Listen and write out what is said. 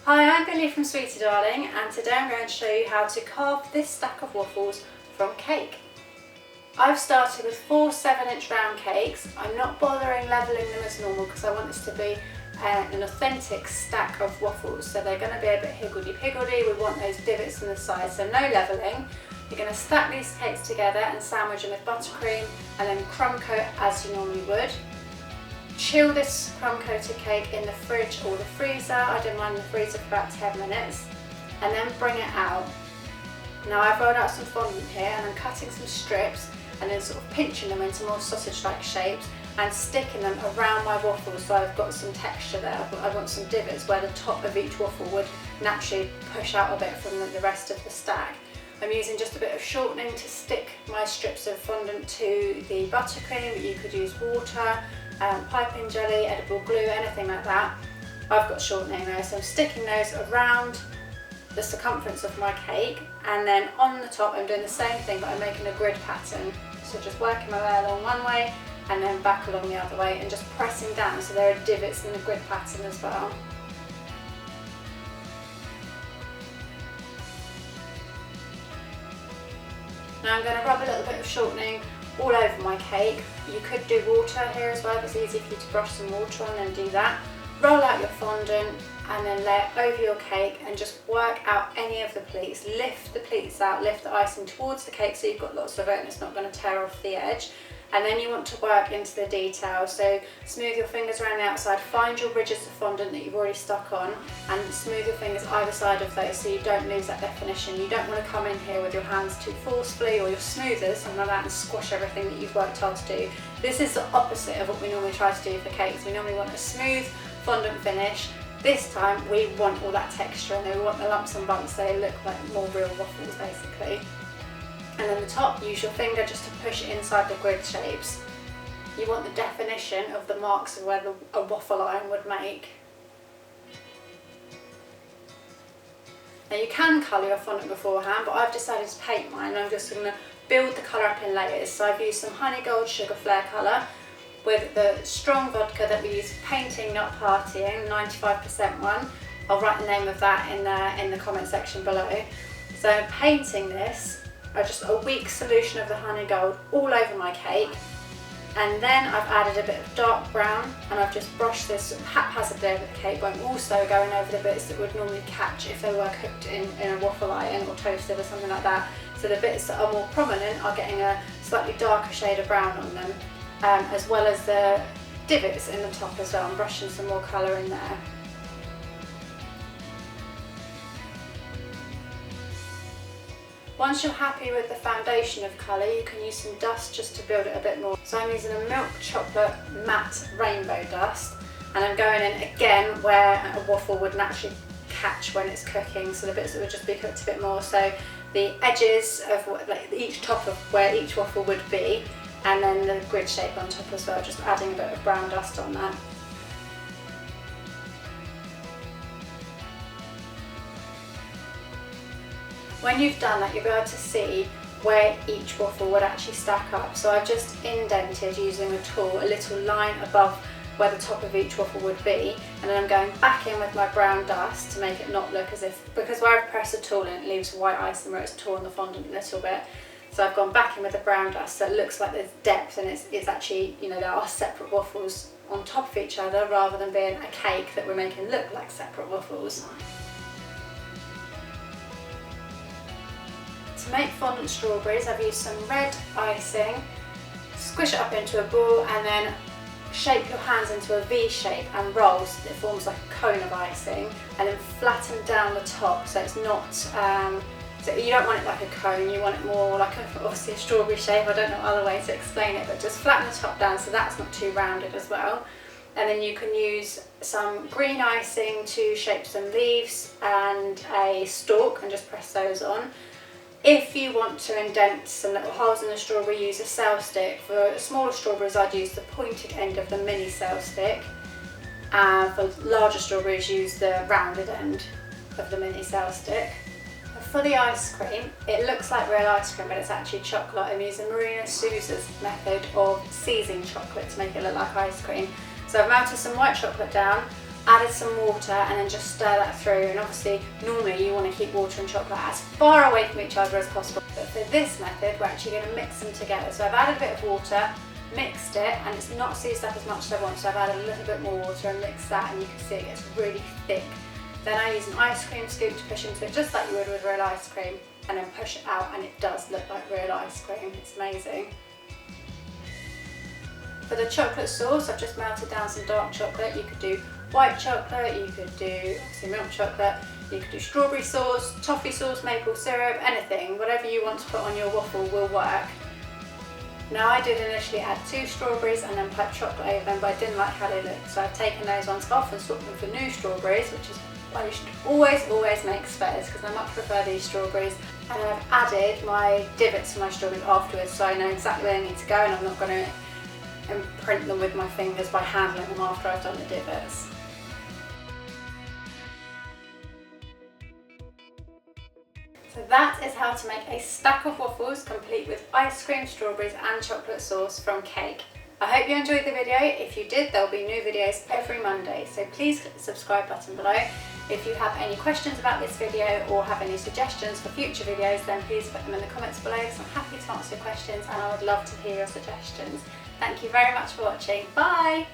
Hi, I'm Billy from Sweetie Darling, and today I'm going to show you how to carve this stack of waffles from cake. I've started with 4 7-inch round cakes. I'm not bothering levelling them as normal because I want this to be an authentic stack of waffles, so they're going to be a bit higgledy-piggledy. We want those divots in the sides, so no levelling. You're going to stack these cakes together and sandwich them with buttercream and then crumb coat as you normally would. Chill this crumb coated cake in the fridge or the freezer. I don't mind in the freezer for about 10 minutes, and then bring it out. Now I've rolled out some fondant here and I'm cutting some strips and then sort of pinching them into more sausage-like shapes and sticking them around my waffles, so I've got some texture there. I want some divots where the top of each waffle would naturally push out a bit from the rest of the stack. I'm using just a bit of shortening to stick my strips of fondant to the buttercream, but you could use water, piping jelly, edible glue, anything like that. I've got shortening though, so I'm sticking those around the circumference of my cake, and then on the top I'm doing the same thing, but I'm making a grid pattern. So just working my way along one way and then back along the other way and just pressing down so there are divots in the grid pattern as well. Now I'm going to rub a little bit of shortening all over my cake. You could do water here as well, if it's easy for you to brush some water on, then do that. Roll out your fondant and then lay it over your cake and just work out any of the pleats. Lift the pleats out, lift the icing towards the cake so you've got lots of it and it's not going to tear off the edge. And then you want to work into the detail, so smooth your fingers around the outside, find your ridges of fondant that you've already stuck on and smooth your fingers either side of those so you don't lose that definition. You don't want to come in here with your hands too forcefully or your smoothers, something like that, and squash everything that you've worked hard to do. This is the opposite of what we normally try to do for cakes. We normally want a smooth fondant finish. This time we want all that texture and we want the lumps and bumps, so they look like more real waffles basically. And then the top, use your finger just to push inside the grid shapes. You want the definition of the marks of where a waffle iron would make. Now you can colour your fondant beforehand, but I've decided to paint mine. I'm just going to build the colour up in layers. So I've used some honey gold sugar flare colour with the strong vodka that we use for painting, not partying, 95% one. I'll write the name of that in the comment section below. So painting this, just a weak solution of the honey gold all over my cake, and then I've added a bit of dark brown and I've just brushed this sort of haphazardly over the cake, but I'm also going over the bits that would normally catch if they were cooked in a waffle iron or toasted or something like that. So the bits that are more prominent are getting a slightly darker shade of brown on them, as well as the divots in the top as well. I'm brushing some more colour in there. Once you're happy with the foundation of colour, you can use some dust just to build it a bit more. So I'm using a milk chocolate matte rainbow dust, and I'm going in again where a waffle would naturally catch when it's cooking, so the bits that would just be cooked a bit more. So the edges of each top of where each waffle would be, and then the grid shape on top as well, just adding a bit of brown dust on that. When you've done that, you'll be able to see where each waffle would actually stack up. So I've just indented using a tool a little line above where the top of each waffle would be, and then I'm going back in with my brown dust to make it not look as if, because where I've pressed the tool in, it leaves white icing where it's torn the fondant a little bit. So I've gone back in with the brown dust so it looks like there's depth, and it's actually, you know, there are separate waffles on top of each other rather than being a cake that we're making look like separate waffles. To make fondant strawberries, I've used some red icing, squish it up into a ball and then shape your hands into a V shape and roll so that it forms like a cone of icing, and then flatten down the top so it's not, so you don't want it like a cone, you want it more like obviously a strawberry shape. I don't know other way to explain it, but just flatten the top down so that's not too rounded as well. And then you can use some green icing to shape some leaves and a stalk and just press those on. If you want to indent some little holes in the strawberry, use a cell stick. For smaller strawberries, I'd use the pointed end of the mini cell stick. And for larger strawberries, use the rounded end of the mini cell stick. For the ice cream, it looks like real ice cream, but it's actually chocolate. I'm using Marina Souza's method of seizing chocolate to make it look like ice cream. So I've melted some white chocolate down, added some water and then just stir that through. And obviously normally you want to keep water and chocolate as far away from each other as possible, but for this method we're actually going to mix them together. So I've added a bit of water, mixed it, and it's not seized up as much as I want, so I've added a little bit more water and mixed that, and you can see it gets really thick. Then I use an ice cream scoop to push into it just like you would with real ice cream, and then push it out, and it does look like real ice cream. It's amazing. For the chocolate sauce, I've just melted down some dark chocolate. You could do white chocolate, you could do obviously milk chocolate, you could do strawberry sauce, toffee sauce, maple syrup, anything. Whatever you want to put on your waffle will work. Now I did initially add 2 strawberries and then put chocolate over them, but I didn't like how they looked, so I've taken those ones off and swapped them for new strawberries, which is why you should always make spares, because I much prefer these strawberries. And then I've added my divots to my strawberries afterwards, so I know exactly where they need to go, and I'm not going to imprint them with my fingers by handling them after I've done the divots. So that is how to make a stack of waffles complete with ice cream, strawberries and chocolate sauce from Cake. I hope you enjoyed the video. If you did, there'll be new videos every Monday, so please click the subscribe button below. If you have any questions about this video or have any suggestions for future videos, then please put them in the comments below, because I'm happy to answer your questions and I would love to hear your suggestions. Thank you very much for watching. Bye!